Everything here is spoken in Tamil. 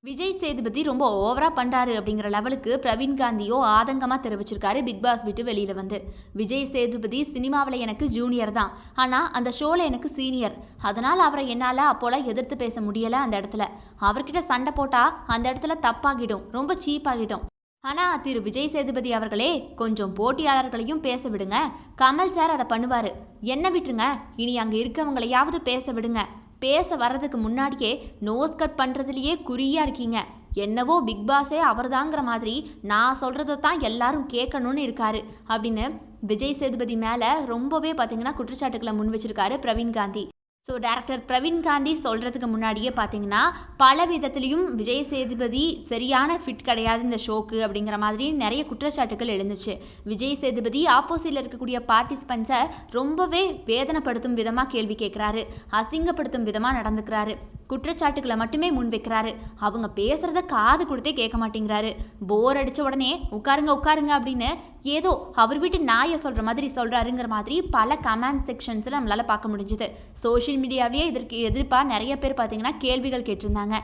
விஜய் சேதுபதி ரொம்ப ஓவரா பண்றாரு அப்படிங்கிற லெவலுக்கு பிரவீன் காந்தியோ ஆதங்கமா தெரிவிச்சிருக்காரு பிக் பாஸ் விட்டு வெளியில வந்து. விஜய் சேதுபதி சினிமாவில் எனக்கு ஜூனியர் தான், ஆனா அந்த ஷோல எனக்கு சீனியர். அதனால அவரை என்னால அப்போலாம் எதிர்த்து பேச முடியல. அந்த இடத்துல அவர்கிட்ட சண்டை போட்டா அந்த இடத்துல தப்பாகிடும், ரொம்ப சீப்பாகிடும். ஆனா திரு விஜய் சேதுபதி அவர்களே, கொஞ்சம் போட்டியாளர்களையும் பேச விடுங்க. கமல் சார் அதை பண்ணுவாரு, என்ன விட்டுருங்க. இனி அங்க இருக்கவங்களையாவது பேச விடுங்க. பேச வர்றதுக்கு முன்னாடியே நோஸ் கட் பண்ணுறதுலையே குறியா இருக்கீங்க. என்னவோ பிக் பாஸே அவர்தாங்கிற மாதிரி நான் சொல்கிறத தான் எல்லாரும் கேட்கணும்னு இருக்காரு அப்படின்னு விஜய் சேதுபதி மேலே ரொம்பவே பார்த்தீங்கன்னா குற்றச்சாட்டுக்களை முன் வச்சிருக்காரு பிரவீன் காந்தி. ஸோ டேரக்டர் பிரவீன் காந்தி சொல்கிறதுக்கு முன்னாடியே பார்த்தீங்கன்னா பல விதத்துலேயும் விஜய் சேதுபதி சரியான ஃபிட் கிடையாது இந்த ஷோக்கு அப்படிங்கிற மாதிரி நிறைய குற்றச்சாட்டுகள் எழுந்துச்சு. விஜய் சேதுபதி ஆப்போசிட்டில் இருக்கக்கூடிய பார்ட்டிசிபெண்ட்ஸை ரொம்பவே வேதனைப்படுத்தும் விதமாக கேள்வி கேட்குறாரு, அசிங்கப்படுத்தும் விதமாக நடந்துக்கிறாரு, குற்றச்சாட்டுகளை மட்டுமே முன் வைக்கிறாரு. அவங்க பேசுகிறத காது கொடுத்தே கேட்க மாட்டேங்கிறாரு. போர் அடித்த உடனே உட்காருங்க உட்காருங்க அப்படின்னு ஏதோ அவர் வீட்டு நாயை சொல்கிற மாதிரி சொல்கிறாருங்கிற மாதிரி பல கமெண்ட் செக்ஷன்ஸில் நம்மளால் பார்க்க முடிஞ்சுது. சோஷியல் மீடியாவிலேயே இதற்கு எதிர்ப்பாக நிறைய பேர் பார்த்தீங்கன்னா கேள்விகள் கேட்டிருந்தாங்க.